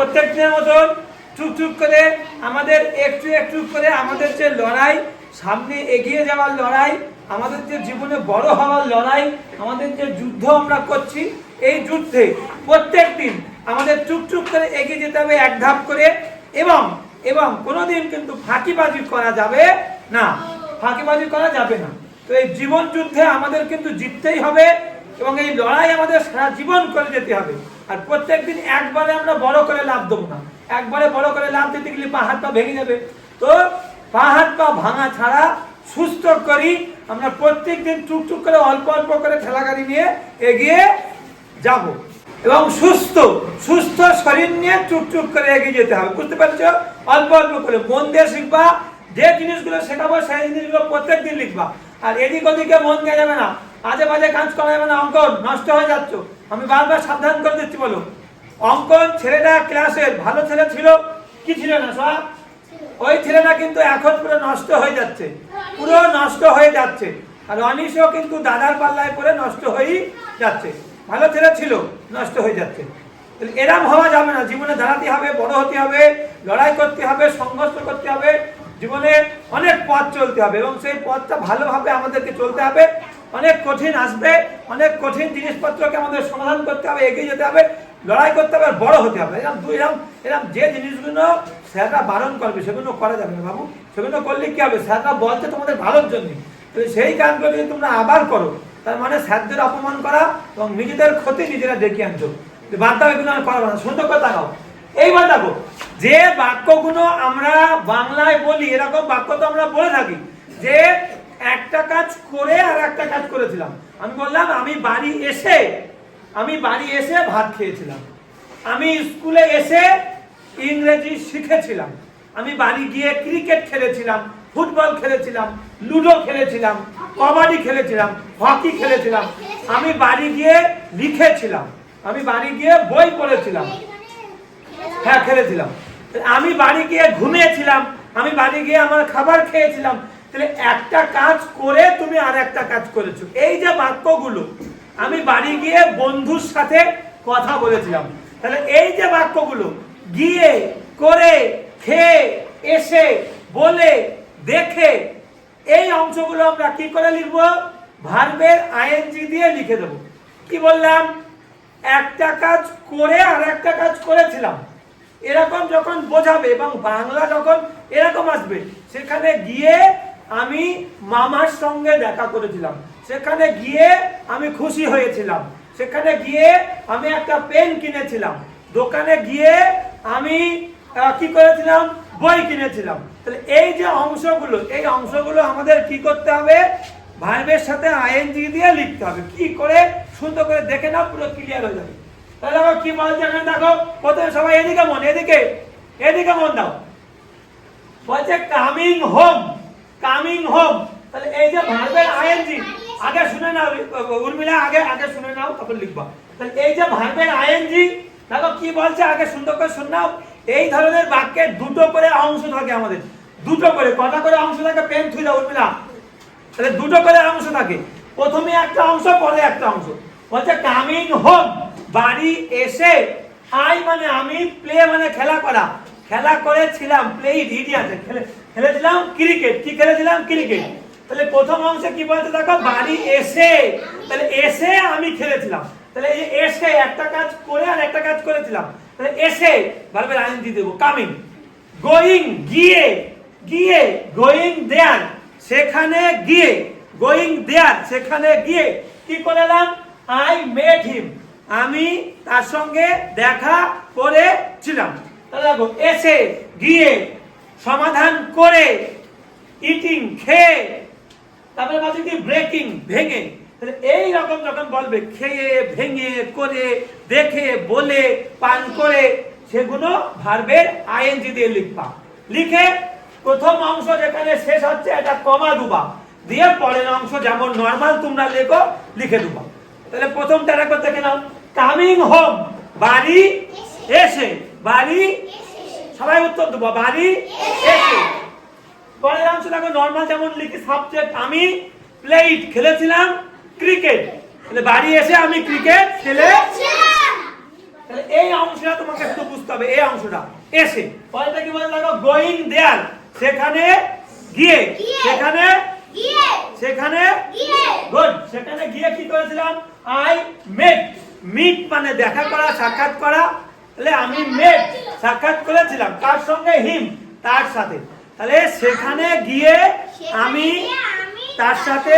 প্রত্যেক দিনের মতন চুপ করে আমাদের একটু একটু করে আমাদের যে লড়াই, সামনে এগিয়ে যাওয়ার লড়াই, আমাদের যে জীবনে বড় হওয়ার লড়াই, আমাদের যে যুদ্ধ আমরা করছি, এই যুদ্ধে প্রত্যেক দিন আমাদের চুপ করে এগিয়ে যেতে হবে এক ধাপ করে। এবং এবং কোনোদিন কিন্তু ফাঁকিবাজি করা যাবে না, ফাঁকিবাজি করা যাবে না। তো এই জীবন যুদ্ধে আমাদের কিন্তু জিততেই হবে এবং এই লড়াই আমাদের সারা জীবন করে যেতে হবে। আর প্রত্যেকদিন একবারে আমরা বড় করে লাভ দেবো না, একবারে বড় করে লাভ দিতে গেলে পা হাত পা ভেঙে যাবে। তো পা হাত পা ভাঙা ছাড়া সুস্থ করি আমরা প্রত্যেকদিন চুপ করে অল্প অল্প করে ঠেলাগাড়ি নিয়ে এগিয়ে যাব এবং সুস্থ শরীর নিয়ে চুপ করে এগিয়ে যেতে হবে। বুঝতে পারছো? অল্প অল্প করে মন দিয়ে শিখবা, যে জিনিসগুলো শেখাবো সেই জিনিসগুলো প্রত্যেকদিন লিখবা। আর এদিক ওদিকে মন দেওয়া যাবে না, আজে বাজে কাজ করা যাবে না, অঙ্কন নষ্ট হয়ে যাচ্ছে। আমি বারবার সাবধান করে দিচ্ছি। বলো, অঙ্কন ছেলেটা ক্লাসের ভালো ছেলে ছিল কি ছিল না সব? ওই ছেলেটা কিন্তু এখন পুরো নষ্ট হয়ে যাচ্ছে, পুরো নষ্ট হয়ে যাচ্ছে। আর অনিশও কিন্তু দাদার পাল্লায় পড়ে নষ্ট হয়ে যাচ্ছে। ভালো ছেলে ছিল, নষ্ট হয়ে যাচ্ছে। এরম হওয়া যাবে না, জীবনে দাঁড়াতে হবে, বড় হতে হবে, লড়াই করতে হবে, সংঘর্ষ করতে হবে। জীবনে অনেক পথ চলতে হবে এবং সেই পথটা ভালোভাবে আমাদেরকে চলতে হবে। অনেক কঠিন আসবে, অনেক কঠিন জিনিসপত্রকে আমাদের সমাধান করতে হবে, এগিয়ে যেতে হবে, লড়াই করতে হবে, বড় হতে হবে। এরকম যে জিনিসগুলো স্যাররা বারণ করবে সেগুলো করা যাবে না বাবু। সেগুলো করলে কি হবে? স্যাররা বলছে তোমাদের ভালোর জন্য, সেই কাজগুলো যদি তোমরা আবার করো তার মানে স্যারদের অপমান করা এবং নিজেদের ক্ষতি নিজেরা ডেকে আনছো। বার্তা এগুলো আর করাবো না। সুন্দর কথা গাও। এইবার দেখো, যে বাক্যগুলো আমরা বাংলায় বলি, এরকম বাক্য তো আমরা বলে থাকি যে একটা কাজ করে আর একটা কাজ করেছিলাম। আমি বললাম আমি বাড়ি এসে ভাত খেয়েছিলাম, আমি স্কুলে এসে ইংরেজি শিখেছিলাম, আমি বাড়ি গিয়ে ক্রিকেট খেলেছিলাম, ফুটবল খেলেছিলাম, লুডো খেলেছিলাম, কবাডি খেলেছিলাম, হকি খেলেছিলাম, আমি বাড়ি গিয়ে লিখেছিলাম, আমি বাড়ি গিয়ে বই পড়েছিলাম, হ্যাঁ খেলেছিলাম, আমি বাড়ি গিয়ে ঘুমিয়েছিলাম, আমি বাড়ি গিয়ে আমার খাবার খেয়েছিলাম। তাহলে একটা কাজ করে তুমি আর একটা কাজ করেছো। এই যে বাক্যগুলো, আমি বাড়ি গিয়ে বন্ধুর সাথে কথা বলেছিলাম, তাহলে এই যে বাক্যগুলো গিয়ে, করে, খেয়ে, এসে, বলে, দেখে, এই অংশগুলো আমরা কি করে লিখবো? ভার্বের আইএনজি দিয়ে লিখে দেবো। কি বললাম? একটা কাজ করে আর একটা কাজ করেছিলাম, এরকম যখন বোঝাবে এবং বাংলা যখন এরকম আসবে, সেখানে গিয়ে আমি মামার সঙ্গে দেখা করেছিলাম, সেখানে গিয়ে আমি খুশি হয়েছিলাম, সেখানে গিয়ে আমি একটা পেন কিনেছিলাম, দোকানে গিয়ে আমি কি করেছিলাম? বই কিনেছিলাম। তাহলে এই যে অংশগুলো, এই অংশগুলো আমাদের কি করতে হবে? ভার্বের সাথে আইএনজি দিয়ে লিখতে হবে। কি করে? সুন্দর করে দেখে নাও, পুরো ক্লিয়ার হয়ে যাবে। তাহলে আবার কি বলছে এখানে দেখো, প্রথমে সবাই এদিকে মন, এদিকে মন দাও। বলছে কামিং হোম, কামিং হোম। তাহলে এই যে ভার্বের আইএনজি, আগে শুনে নাও উর্মিলা, আগে শুনে নাও, তখন লিখবা। তাহলে এই যে ভার্বের আইএনজি, দেখো কি বলছে, আগে সুন্দর করে শুনে নাও। এই ধরনের বাক্যে দুটো করে অংশ থাকে আমাদের, দুটো করে, কটা করে অংশ থাকে? পেন থুই দাও উর্মিলা। তাহলে দুটো করে অংশ থাকে, প্রথমে একটা অংশ, পরে একটা অংশ। বলছে কামিং হোম, বাড়ি এসে, আই মানে আমি, প্লে মানে খেলা করা, খেলা করেছিলাম, প্লে ইডি আছে, খেলেছিলাম ক্রিকেট। কি খেলেছিলাম? ক্রিকেট। তাহলে প্রথম অংশে কি বলতে দেখো, বাড়ি এসে, তাহলে এসে আমি খেলেছিলাম। তাহলে এই এসে একটা কাজ করে আর একটা কাজ করেছিলাম, তাহলে এসে ভার্বের আইএনজি দেব। কামিং, গোয়িং গিয়ে, গোয়িং দেয়ার সেখানে গিয়ে, গোয়িং দেয়ার সেখানে গিয়ে কি করলাম? আই মেট হিম, আমি তার সঙ্গে দেখা করেছিলাম। তাহলে দেখো, এসে, গিয়ে, সমাধান করে, ইটিং খেয়ে, তারপরে বলছে কি ব্রেকিং ভেঙে। তাহলে এই রকম যখন বলবে খেয়ে, ভেঙে, করে, দেখে, বলে, পান করে, সেগুলো ভার্বের আইএনজি দিয়ে লিখবা। লিখে প্রথম অংশ যেখানে শেষ হচ্ছে এটা কমা দুবা, দিয়ে পরের অংশ যেমন নরমাল তোমরা লেখো লিখে দুবা। তাহলে প্রথমটা রেখো, দেখে নাও। কামিং হোম, বাড়ি এসে, বাড়ি, সবাই উত্তর দেবো, বাড়ি এসে। পরের অংশ দেখো নরমাল যেমন লিখি, সাবজেক্ট আমি, প্লেইড খেলেছিলাম ক্রিকেট, তাহলে বাড়ি এসে আমি ক্রিকেট খেলেছিলাম। তাহলে এই অংশটা তোমাকে শুধু বুঝতে হবে, এই অংশটা এসে পরেরটা কি বলে দেখো, গোয়িং দেয়ার সেখানে গিয়ে, সেখানে গিয়ে, সেখানে গিয়ে, গুড, সেখানে গিয়ে কি করেছিলাম, আই মেট, মিট মানে দেখা করা, সাক্ষাৎ করা, তাহলে আমি মেট সাক্ষাৎ করেছিলাম কার সঙ্গে, হিম, তার সাথে, তাহলে সেখানে গিয়ে আমি তার সাথে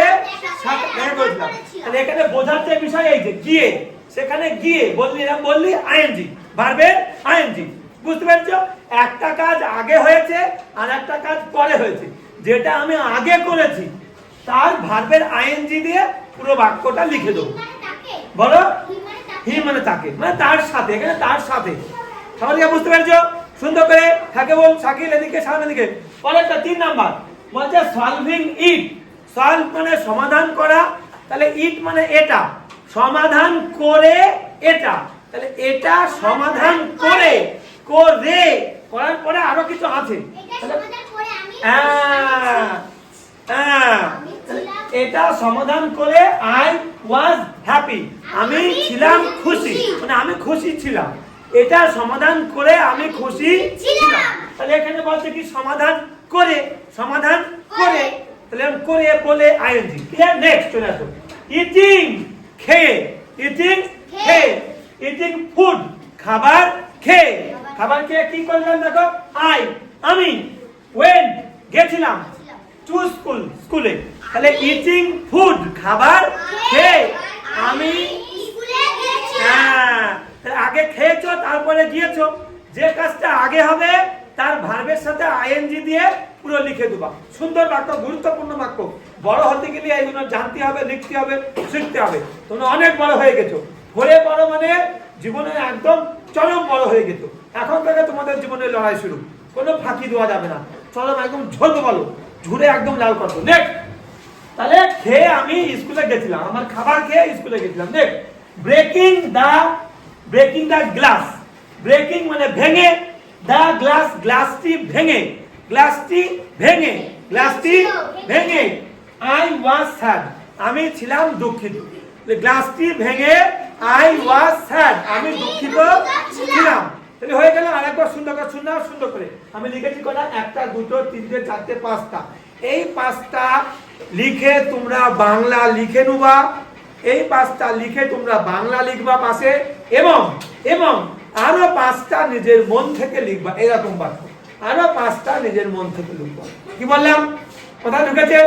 দেখা করেছিলাম। তাহলে এখানে বোঝার যে বিষয় এই যে গিয়ে, সেখানে গিয়ে বললি না, বললি আইএনজি, ভার্বের আইএনজি, বুঝতে পেরেছো? একটা কাজ আগে হয়েছে আর একটা কাজ পরে হয়েছে, যেটা আমি আগে করেছি তার ভার্বের আইএনজি দিয়ে পুরো বাক্যটা লিখে দেবো। বলো, হি মানে তাকে, মানে তার সাথে, এখানে তার সাথে, সবাই বুঝতে পেরেছো? সুন্দর করে থাকে বল, শাকিল এদিকে, সামনে দিকে। পরেরটা 3 নাম্বার বলছে সলভিং ইট, সলভ মানে সমাধান করা, তাহলে ইট মানে এটা, সমাধান করে এটা, তাহলে এটা সমাধান করে, করে, করার পরে আরো কিছু আছে, এটা সমাধান করে আই ওয়াজ হ্যাপি, আমি ছিলাম খুশি, মানে আমি খুশি ছিলাম, এটা সমাধান করে আমি খুশি ছিলাম। তাহলে এখানে বলছে কি সমাধান করে, সমাধান করে, তাহলে করে বলে আইএনজি। ক্লিয়ার? নেক্সট চলে আসো, ইটিং খেয়ে, ইটিং খেয়ে, ইটিং ফুড খাবার খেয়ে, খাবার খেয়ে কি করলাম দেখো, আমি ওয়েন্ট গেছিলাম, টু স্কুল স্কুলে, তাহলে ইটিং ফুড খাবার খেয়ে আমি স্কুলে গেছিলাম। আগে খেয়েছো তারপরে গিয়েছো, যে কাজটা আগে হবে তার ভার্বের সাথে আইএনজি দিয়ে পুরো লিখে দেবা। সুন্দর বাক্য, গুরুত্বপূর্ণ বাক্য, বড় হতে গেলে এইগুলো জানতে হবে, লিখতে হবে, শিখতে হবে। তোমরা অনেক বড় হয়ে গেছো, হয়ে বড় মানে জীবনে একদম চরম বড় হয়ে গেছো, এখন থেকে তোমাদের জীবনের লড়াই শুরু, কোনো ফাঁকি দেওয়া যাবে না, চরম একদম ঝোল বলো, ঝুড়ে একদম লাল করবো। নেক্সট, তাহলে খেয়ে আমি স্কুলে গেছিলাম, আমার খাবার খেয়ে স্কুলে গেছিলাম। Next, breaking the glass, breaking মানে ভেঙে, দা গ্লাস গ্লাসটি ভেঙে, গ্লাসটি ভেঙে, গ্লাসটি ভেঙে, আই ওয়াজ স্যাড আমি ছিলাম দুঃখিত, গ্লাসটি ভেঙে আই ওয়াজ স্যাড আমি দুঃখিত ছিলাম। তাহলে হয়ে গেল। আরেকবার সুন্দর করে শুননা, সুন্দর করে আমি লিখেছি কটা, 1টা 2টো 3টে 4টে 5টা, এই 5টা লিখে তোমরা বাংলা লিখে নেবা, এই 5টা লিখে তোমরা বাংলা লিখবা পাশে, এবং এবং আরো 5টা নিজের মন থেকে লিখবা, এরকম বাক্য আরো 5টা নিজের মন থেকে লিখবা। কি বললাম, কথা ঢুকেছে?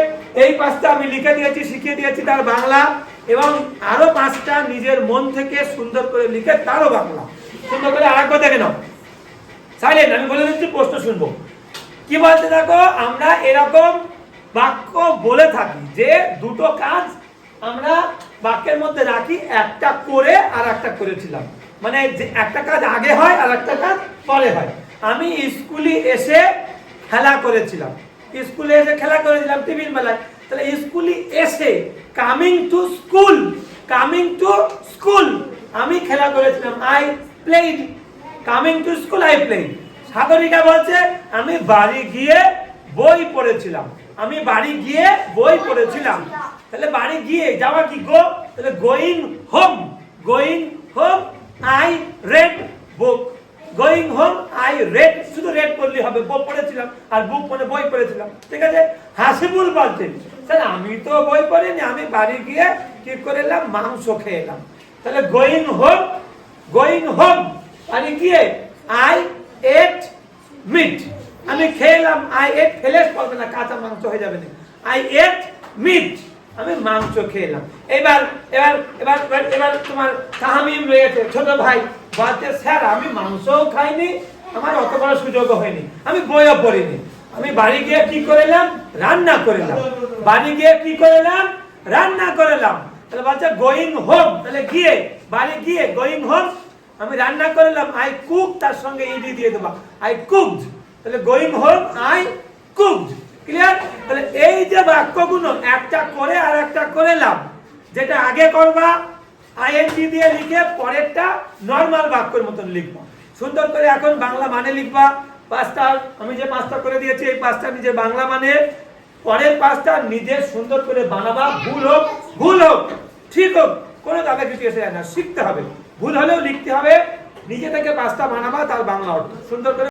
এই 5টা আমি লিখে দিয়েছি, শিখিয়ে দিয়েছি তার বাংলা, এবং আরো 5টা নিজের মন থেকে সুন্দর করে লিখে তারও বাংলা। সুন্দর করে আরেকবার দেখে নাও, সাইলেন্ট, আমি বলে দিচ্ছি, প্রশ্ন শুনবো। কি বলতে দেখো, আমরা এরকম বাক্য বলে থাকি যে দুটো কাজ আমরা বাক্যের মধ্যে রাখি, একটা করে আর একটা করেছিলাম, মানে যে একটা কাজ আগে হয় আর একটা কাজ পরে হয়। আমি স্কুলে এসে খেলা করেছিলাম, স্কুলে এসে খেলা করেছিলাম টিফিন বেলায়, তাহলে স্কুলে এসে, coming to school, coming to school আমি খেলা করেছিলাম, I played, coming to school I played. Sagarika বলছে আমি বাড়ি গিয়ে বই পড়েছিলাম, আমি বাড়ি গিয়ে বই পড়েছিলাম, তাহলে বাড়ি গিয়ে যাওয়া কি গো, তাহলে going home, going home I red book, going home I red, শুধু রেড করলে হবে, বই পড়েছিলাম, আর বুক মানে বই পড়েছিলাম, ঠিক আছে। হাসিবুল বলছে স্যার আমি তো বই পড়িনি, আমি বাড়ি গিয়ে কি করে এলাম, মাংস খেয়ে এলাম, তাহলে গোয়িং হোম, গোয়িং হোম বাড়ি গিয়ে আই এট মিট, আমি খেলাম, আই এট ফেলেস বলবে না, কাঁচা মাংস হয়ে যাবে না, আই এট মিট আমি মাংস খেলাম। এবার এবার এবার এবার তোমার তাহমিম রয়েছে, ছোট ভাই বলছে স্যার আমি মাংসও খাইনি, আমার অত বড় সুযোগও হয়নি, আমি বইও পড়িনি, আমি বাড়ি গিয়ে কি করলাম, রান্না করলাম, বাড়ি গিয়ে কি করলাম, রান্না করলাম। তাহলে বলছে গোয়িং হোম, তাহলে গিয়ে, বাড়ি গিয়ে গোয়িং হোম আমি রান্না করলাম, আই কুক, তার সঙ্গে ইডি দিয়ে দেবা, আই কুকড, তাহলে going home I cooked. Clear? তাহলে এই যে বাক্যগুলো একটা করে আর একটা করলাম, যেটা আগে করবা আইএনজি দিয়ে লিখে পরেরটা নরমাল বাক্যের মতন লিখবা, সুন্দর করে এখন বাংলা মানে লিখবা। 5টা আমি যে 5টা করে দিয়েছি, এই 5টা নিজে বাংলা মানে, পরের 5টা নিজে সুন্দর করে বানাবা, ভুল হোক ঠিক হোক, কোনো দাদা কিছু এসে যায় না, শিখতে হবে, ভুল হলেও লিখতে হবে, নিজে থেকে পাস্তা বানাবা, তার বাংলা অর্থ সুন্দর করে